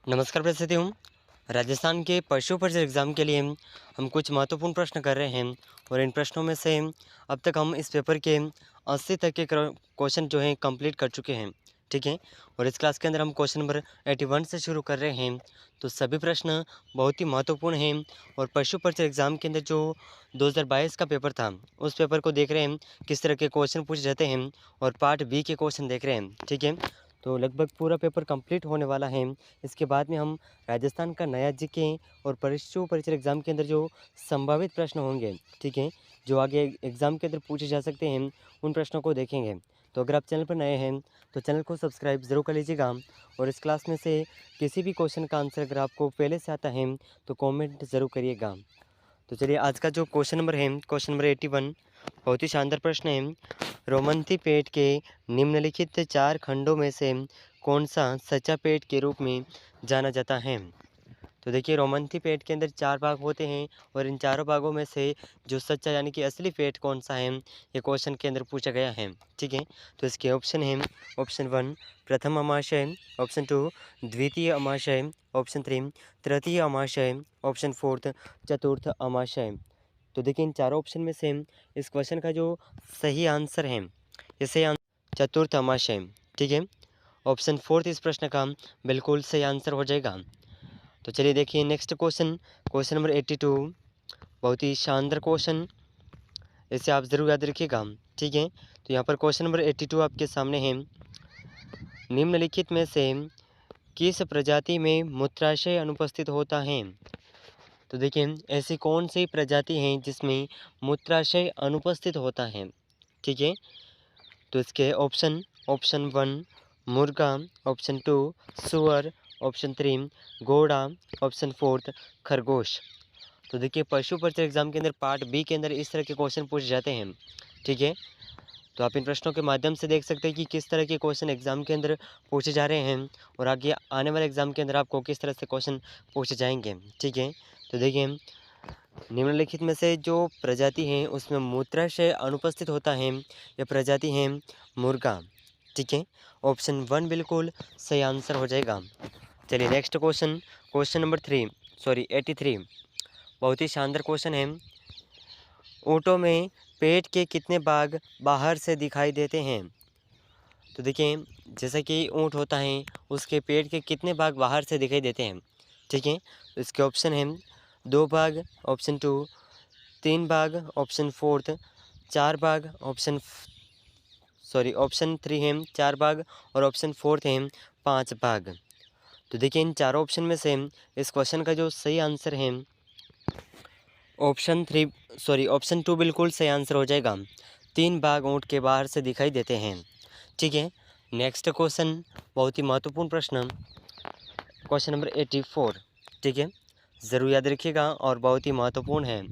नमस्कार प्रतिनिधि हूँ। राजस्थान के पशु परिचय एग्ज़ाम के लिए हम कुछ महत्वपूर्ण प्रश्न कर रहे हैं और इन प्रश्नों में से अब तक हम इस पेपर के 80 तक के क्वेश्चन जो हैं कंप्लीट कर चुके हैं। ठीक है। और इस क्लास के अंदर हम क्वेश्चन नंबर 81 से शुरू कर रहे हैं। तो सभी प्रश्न बहुत ही महत्वपूर्ण हैं और पशु परिचय एग्ज़ाम के अंदर जो 2022 का पेपर था उस पेपर को देख रहे हैं किस तरह के क्वेश्चन पूछे जाते हैं और पार्ट बी के क्वेश्चन देख रहे हैं। ठीक है। तो लगभग पूरा पेपर कंप्लीट होने वाला है। इसके बाद में हम राजस्थान का नया जीके और पशु परिचय एग्ज़ाम के अंदर जो संभावित प्रश्न होंगे, ठीक है, जो आगे एग्ज़ाम के अंदर पूछे जा सकते हैं, उन प्रश्नों को देखेंगे। तो अगर आप चैनल पर नए हैं तो चैनल को सब्सक्राइब ज़रूर कर लीजिएगा और इस क्लास में से किसी भी क्वेश्चन का आंसर अगर आपको पहले से आता है तो कमेंट ज़रूर करिएगा। तो चलिए आज का जो क्वेश्चन नंबर है, क्वेश्चन नंबर 81, बहुत ही शानदार प्रश्न है। रोमन्ती पेट के निम्नलिखित 4 खंडों में से कौन सा सच्चा पेट के रूप में जाना जाता है? तो देखिए रोमन्ती पेट के अंदर 4 भाग होते हैं और इन चारों भागों में से जो सच्चा यानी कि असली पेट कौन सा है, ये क्वेश्चन के अंदर पूछा गया है। ठीक है। तो इसके ऑप्शन हैं, ऑप्शन 1 प्रथम अमाशय, ऑप्शन 2 द्वितीय अमाशय, ऑप्शन 3 तृतीय अमाशय, ऑप्शन 4 चतुर्थ अमाशय। तो देखिए इन चारों ऑप्शन में से इस क्वेश्चन का जो सही आंसर है, ये सही आंसर चतुर्थ अमाशय। ठीक है। ऑप्शन 4 इस प्रश्न का बिल्कुल सही आंसर हो जाएगा। तो चलिए देखिए नेक्स्ट क्वेश्चन, क्वेश्चन नंबर 82, बहुत ही शानदार क्वेश्चन, इसे आप ज़रूर याद रखिएगा। ठीक है। तो यहाँ पर क्वेश्चन नंबर 82 आपके सामने है। निम्नलिखित में से किस प्रजाति में मूत्राशय अनुपस्थित होता है? तो देखिए ऐसी कौन सी प्रजाति है जिसमें मूत्राशय अनुपस्थित होता है? ठीक है। तो इसके ऑप्शन, ऑप्शन 1 मुर्गा, ऑप्शन 2 सुअर, ऑप्शन 3 घोड़ा, ऑप्शन 4 खरगोश। तो देखिए पशु परिचय एग्जाम के अंदर पार्ट बी के अंदर इस तरह के क्वेश्चन पूछे जाते हैं। ठीक है। तो आप इन प्रश्नों के माध्यम से देख सकते हैं कि किस तरह के क्वेश्चन एग्जाम के अंदर पूछे जा रहे हैं और आगे आने वाले एग्जाम के अंदर आपको किस तरह से क्वेश्चन पूछे जाएंगे। ठीक है। तो देखिए निम्नलिखित में से जो प्रजाति है उसमें मूत्राशय अनुपस्थित होता है, यह प्रजाति है मुर्गा। ठीक है। ऑप्शन 1 बिल्कुल सही आंसर हो जाएगा। चलिए नेक्स्ट क्वेश्चन, क्वेश्चन नंबर 83, बहुत ही शानदार क्वेश्चन है। ऊँटों में पेट के कितने भाग बाहर से दिखाई देते हैं? तो देखिए जैसा कि ऊँट होता है उसके पेट के कितने भाग बाहर से दिखाई देते हैं? ठीक है। तो इसके ऑप्शन हैं 2 भाग, ऑप्शन 2 3 भाग, ऑप्शन 4 4 भाग, ऑप्शन 3 है 4 भाग और ऑप्शन 4 है 5 भाग। तो देखिए इन चारों ऑप्शन में से इस क्वेश्चन का जो सही आंसर है ऑप्शन 2 बिल्कुल सही आंसर हो जाएगा। 3 भाग ऊँट के बाहर से दिखाई देते हैं। ठीक है। नेक्स्ट क्वेश्चन, बहुत ही महत्वपूर्ण प्रश्न, क्वेश्चन नंबर 84। ठीक है। ज़रूर याद रखिएगा और बहुत ही महत्वपूर्ण है।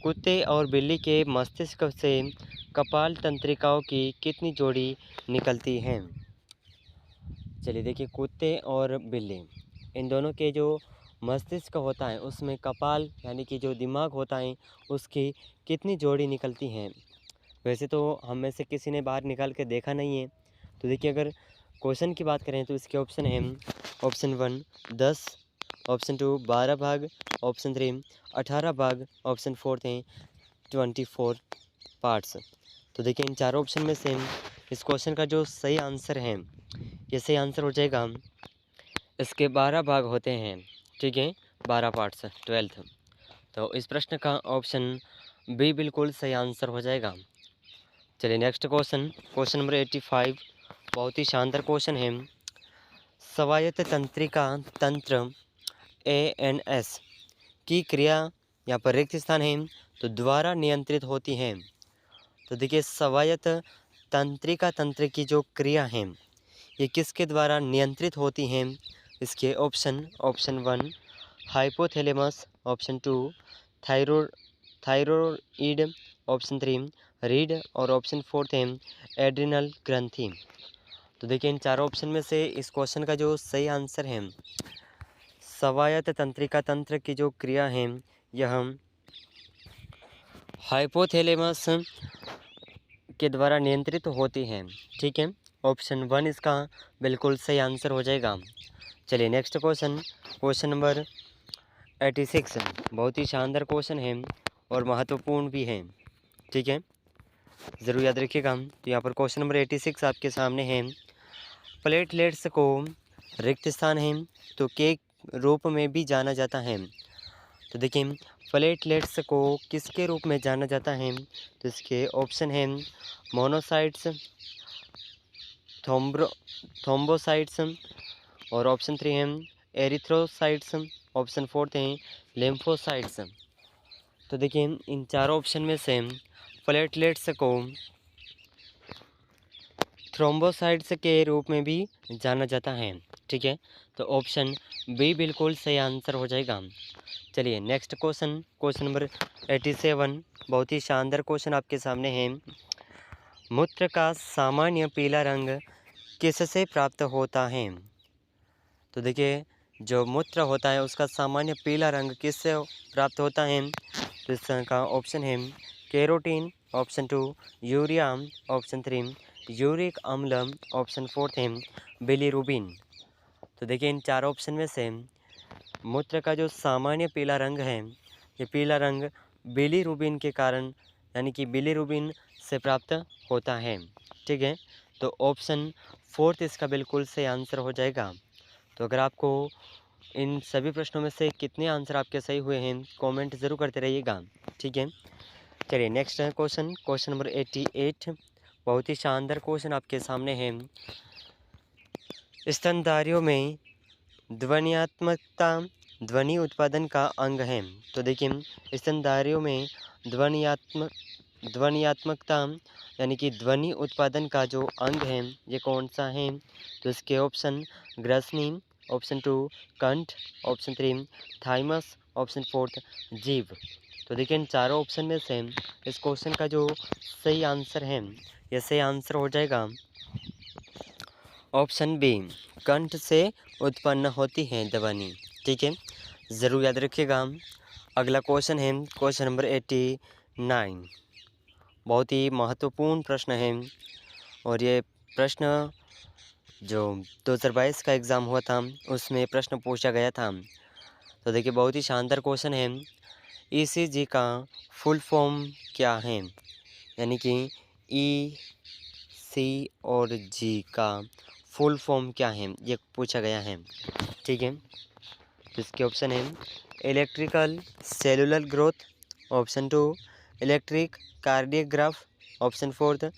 कुत्ते और बिल्ली के मस्तिष्क से कपाल तंत्रिकाओं की कितनी जोड़ी निकलती हैं? चलिए देखिए कुत्ते और बिल्ली, इन दोनों के जो मस्तिष्क होता है उसमें कपाल यानी कि जो दिमाग होता है उसकी कितनी जोड़ी निकलती हैं? वैसे तो हम में से किसी ने बाहर निकाल के देखा नहीं है। तो देखिए अगर क्वेश्चन की बात करें तो इसके ऑप्शन हैं, ऑप्शन 1 10, ऑप्शन 2 12 भाग, ऑप्शन 3 18 भाग, ऑप्शन 4 हैं 24 पार्ट्स। तो देखिए इन चारों ऑप्शन में से इस क्वेश्चन का जो सही आंसर है, ये सही आंसर हो जाएगा, इसके 12 भाग होते हैं। ठीक है। 12 पार्ट्स 12th। तो इस प्रश्न का ऑप्शन बी बिल्कुल सही आंसर हो जाएगा। चलिए नेक्स्ट क्वेश्चन, क्वेश्चन नंबर 85, बहुत ही शानदार क्वेश्चन है। स्वायत्त तंत्रिका तंत्र ANS की क्रिया, यहाँ पर रिक्त स्थान है, तो द्वारा नियंत्रित होती है। तो देखिए स्वायत्त तंत्रिका तंत्र की जो क्रिया है ये किसके द्वारा नियंत्रित होती हैं? इसके option, option 1 hypothalamus, option 2 thyro thyroid, option 3 read और ऑप्शन 4 है एड्रिनल ग्रंथि। तो देखिए इन चारों ऑप्शन में से इस क्वेश्चन का जो सही आंसर है, स्वायत्त तंत्रिका तंत्र की जो क्रिया है यह हाइपोथैलेमस के द्वारा नियंत्रित होती हैं। ठीक है। ऑप्शन 1 इसका बिल्कुल सही आंसर हो जाएगा। चलिए नेक्स्ट क्वेश्चन, क्वेश्चन नंबर 86। बहुत ही शानदार क्वेश्चन है और महत्वपूर्ण भी है, ठीक है, ज़रूर याद रखिएगा। तो यहाँ पर क्वेश्चन नंबर 86 आपके सामने है। प्लेटलेट्स को रिक्त स्थान है तो के रूप में भी जाना जाता है। तो देखिए प्लेटलेट्स को किसके रूप में जाना जाता है, तो इसके ऑप्शन हैं मोनोसाइट्स, थ्रोम्बोसाइट्स, और ऑप्शन 3 है एरिथ्रोसाइट्स, ऑप्शन 4 है लिम्फोसाइट्स। तो देखिए इन चारों ऑप्शन में से प्लेटलेट्स को थ्रोम्बोसाइट्स के रूप में भी जाना जाता है, ठीक है, तो ऑप्शन बी बिल्कुल सही आंसर हो जाएगा। चलिए नेक्स्ट क्वेश्चन, क्वेश्चन नंबर 87। बहुत ही शानदार क्वेश्चन आपके सामने है। मूत्र का सामान्य पीला रंग किससे प्राप्त होता है। तो देखिए जो मूत्र होता है उसका सामान्य पीला रंग किससे प्राप्त होता है, तो इसका ऑप्शन है carotene, option 2 urea, option 3 uric अम्ल, ऑप्शन 4 है बिलीरुबिन। तो देखिए इन चार ऑप्शन में से मूत्र का जो सामान्य पीला रंग है, ये पीला रंग बिलीरुबिन के कारण यानी कि बिलीरुबिन से प्राप्त होता है, ठीक है, तो ऑप्शन 4 इसका बिल्कुल सही आंसर हो जाएगा। तो अगर आपको इन सभी प्रश्नों में से कितने आंसर आपके सही हुए हैं कमेंट ज़रूर करते रहिएगा, ठीक है। चलिए नेक्स्ट क्वेश्चन, क्वेश्चन नंबर 88। बहुत ही शानदार क्वेश्चन आपके सामने है। स्तनधारियों में ध्वन्यात्मकता ध्वनि उत्पादन का अंग है। तो देखिए स्तनधारियों में ध्वन्यात्मकता यानी कि ध्वनि उत्पादन का जो अंग है ये कौन सा है, तो इसके ऑप्शन ग्रसनी, ऑप्शन 2 कंठ, ऑप्शन 3 थाइमस, ऑप्शन 4 जीभ। तो देखिए इन चारों ऑप्शन में से इस क्वेश्चन का जो सही आंसर है, ये सही आंसर हो जाएगा ऑप्शन बी, कंठ से उत्पन्न होती है ध्वनि, ठीक है, ज़रूर याद रखिएगा। अगला क्वेश्चन है क्वेश्चन नंबर 89। बहुत ही महत्वपूर्ण प्रश्न है और ये प्रश्न जो 2022 का एग्ज़ाम हुआ था उसमें प्रश्न पूछा गया था। तो देखिए बहुत ही शानदार क्वेश्चन है। ईसीजी का फुल फॉर्म क्या है, यानी कि ई सी और जी का फुल फॉर्म क्या है ये पूछा गया है, ठीक है, तो इसके ऑप्शन है electrical cellular growth, option 2 electric cardiograph, option 4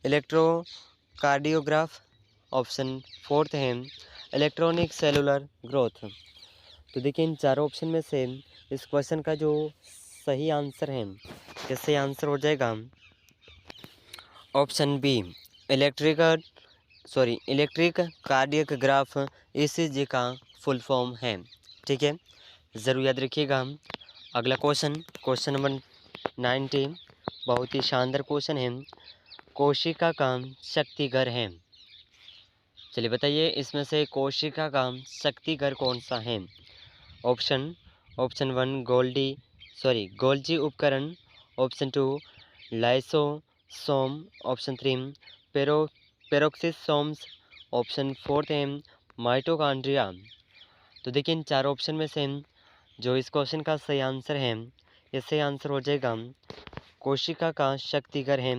electrocardiograph, option 4 है इलेक्ट्रॉनिक सेलुलर ग्रोथ। तो देखिए इन चारों ऑप्शन में से इस क्वेश्चन का जो सही आंसर है, ये सही आंसर हो जाएगा option B electric cardiograph ECG का फुल फॉर्म है, ठीक है, ज़रूर याद रखिएगा। अगला क्वेश्चन, क्वेश्चन नंबर 90। बहुत ही शानदार क्वेश्चन है। कोशिका का शक्ति घर है। चलिए बताइए इसमें से कोशिका का शक्ति घर कौन सा है। ऑप्शन 1 गोल्जी उपकरण, option 2 lysosome, option 3 peroxisomes, option 4 है माइटोकॉन्ड्रिया। तो देखिए इन चार ऑप्शन में से जो इस क्वेश्चन का सही आंसर है, ये सही आंसर हो जाएगा कोशिका का शक्ति घर है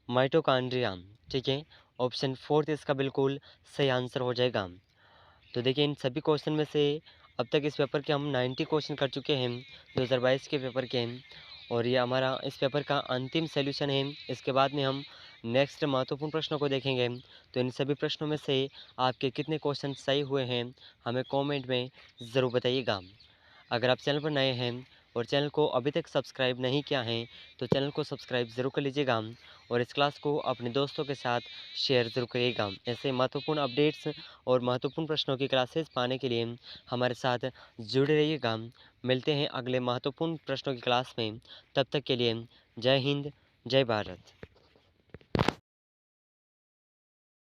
माइटोकॉन्ड्रिया, ठीक है, ऑप्शन 4 इसका बिल्कुल सही आंसर हो जाएगा। तो देखिए इन सभी क्वेश्चन में से अब तक इस पेपर के हम 90 क्वेश्चन कर चुके हैं 2022 के पेपर के, और ये हमारा इस पेपर का अंतिम सॉल्यूशन है। इसके बाद में हम नेक्स्ट महत्वपूर्ण प्रश्नों को देखेंगे। तो इन सभी प्रश्नों में से आपके कितने क्वेश्चन सही हुए हैं हमें कमेंट में ज़रूर बताइएगा। अगर आप चैनल पर नए हैं और चैनल को अभी तक सब्सक्राइब नहीं किया है तो चैनल को सब्सक्राइब ज़रूर कर लीजिएगा और इस क्लास को अपने दोस्तों के साथ शेयर ज़रूर करिएगा। ऐसे महत्वपूर्ण अपडेट्स और महत्वपूर्ण प्रश्नों की क्लासेस पाने के लिए हमारे साथ जुड़े रहिएगा। मिलते हैं अगले महत्वपूर्ण प्रश्नों की क्लास में, तब तक के लिए जय हिंद, जय भारत।